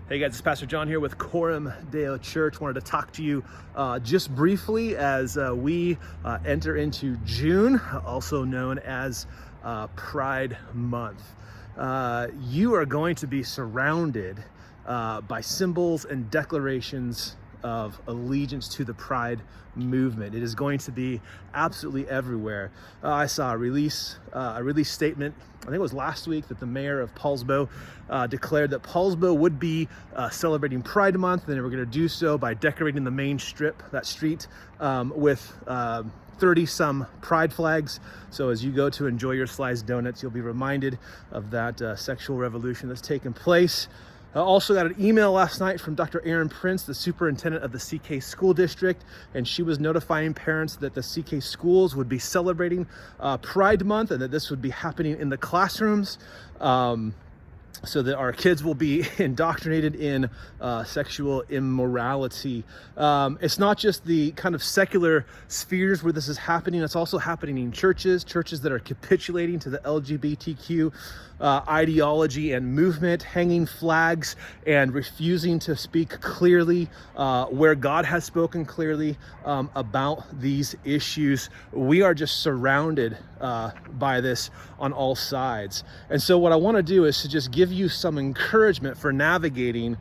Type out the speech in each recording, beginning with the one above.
Hey guys, it's Pastor John here with Coram Deo Church. Wanted to talk to you just briefly as we enter into June, also known as Pride Month. You are going to be surrounded by symbols and declarations of allegiance to the Pride movement. It is going to be absolutely everywhere. I saw a release statement, I think it was last week, that the mayor of Paulsbo declared that Paulsbo would be celebrating Pride Month, and they were going to do so by decorating the main strip, that street, with 30-some pride flags. So as you go to enjoy your sliced donuts, you'll be reminded of that sexual revolution that's taken place. I also got an email last night from Dr. Erin Prince, the superintendent of the CK School District, and she was notifying parents that the CK schools would be celebrating Pride Month and that this would be happening in the classrooms. So that our kids will be indoctrinated in sexual immorality. It's not just the kind of secular spheres where this is happening, it's also happening in churches that are capitulating to the LGBTQ ideology and movement, hanging flags and refusing to speak clearly where God has spoken clearly about these issues. We are just surrounded by this on all sides. And so what I want to do is to just give you some encouragement for navigating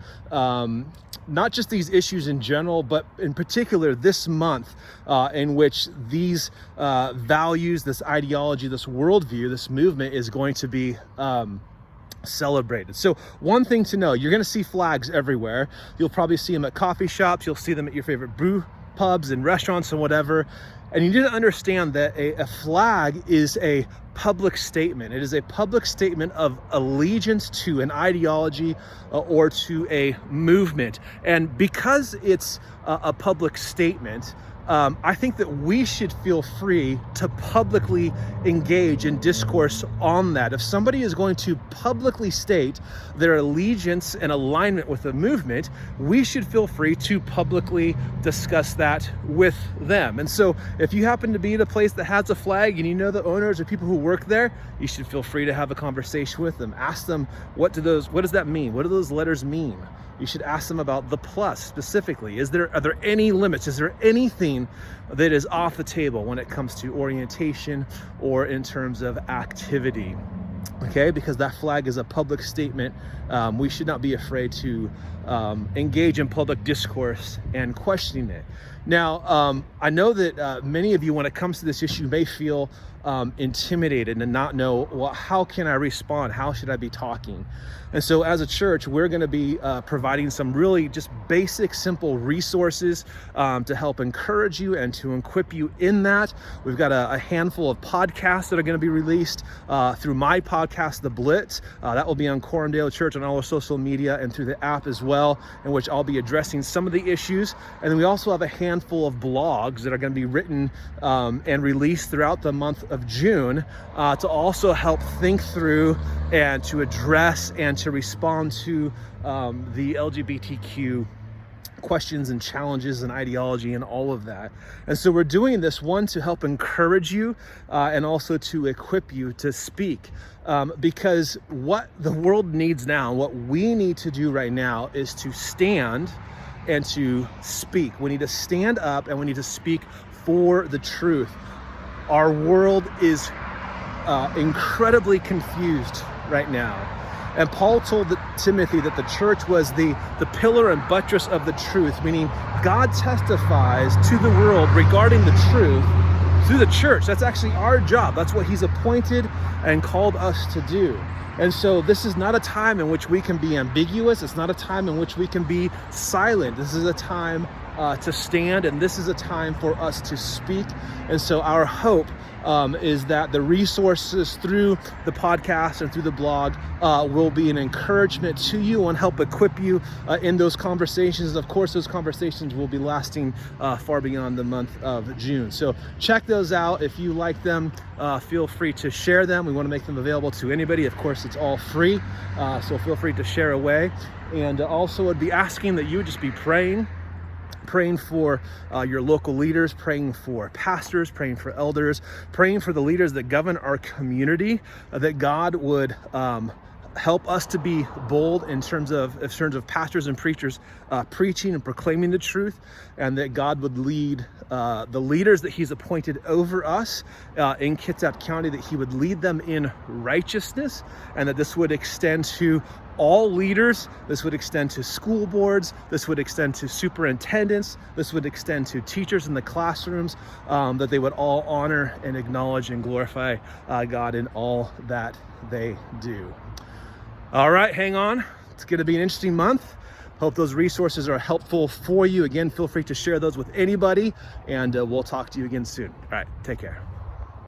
not just these issues in general, but in particular this month in which these values, this ideology, this worldview, this movement is going to be celebrated. So one thing to know, you're going to see flags everywhere. You'll probably see them at coffee shops. You'll see them at your favorite brew pubs and restaurants and whatever. And you need to understand that a flag is a public statement. It is a public statement of allegiance to an ideology or to a movement. And because it's a public statement, I think that we should feel free to publicly engage in discourse on that. If somebody is going to publicly state their allegiance and alignment with a movement, we should feel free to publicly discuss that with them. And so if you happen to be at a place that has a flag and you know the owners or people who work there, you should feel free to have a conversation with them. Ask them, what does that mean? What do those letters mean? You should ask them about the plus specifically. Are there any limits? Is there anything that is off the table when it comes to orientation or in terms of activity? Okay, because that flag is a public statement. We should not be afraid to engage in public discourse and questioning it. Now, I know that many of you, when it comes to this issue, may feel intimidated and not know, well, how can I respond? How should I be talking? And so as a church, we're going to be providing some really just basic, simple resources to help encourage you and to equip you in that. We've got a handful of podcasts that are going to be released through my podcast, The Blitz. That will be on Coram Deo Church on all our social media and through the app as well, in which I'll be addressing some of the issues. And then we also have a handful of blogs that are going to be written and released throughout the month of June to also help think through and to address and to respond to the LGBTQ questions and challenges and ideology and all of that. And so we're doing this, one, to help encourage you and also to equip you to speak, because what the world needs now, what we need to do right now, is to stand and to speak. We need to stand up and we need to speak for the truth. Our world is incredibly confused right now. And Paul told Timothy that the church was the pillar and buttress of the truth, meaning God testifies to the world regarding the truth through the church. That's actually our job. That's what he's appointed and called us to do. And so this is not a time in which we can be ambiguous. It's not a time in which we can be silent. This is a time to stand, and this is a time for us to speak. And so our hope is that the resources through the podcast and through the blog will be an encouragement to you and help equip you in those conversations. Of course, those conversations will be lasting far beyond the month of June. So check those out. If you like them, feel free to share them. We want to make them available to anybody. Of course, it's all free, so feel free to share away. And also I'd be asking that you would just be praying for your local leaders, praying for pastors, praying for elders, praying for the leaders that govern our community, that God would help us to be bold in terms of pastors and preachers preaching and proclaiming the truth, and that God would lead the leaders that he's appointed over us in Kitsap County, that he would lead them in righteousness, and that this would extend to all leaders. This would extend to school boards. This would extend to superintendents. This would extend to teachers in the classrooms, that they would all honor and acknowledge and glorify God in all that they do. All right, hang on. It's going to be an interesting month. Hope those resources are helpful for you. Again, feel free to share those with anybody, and we'll talk to you again soon. All right, take care.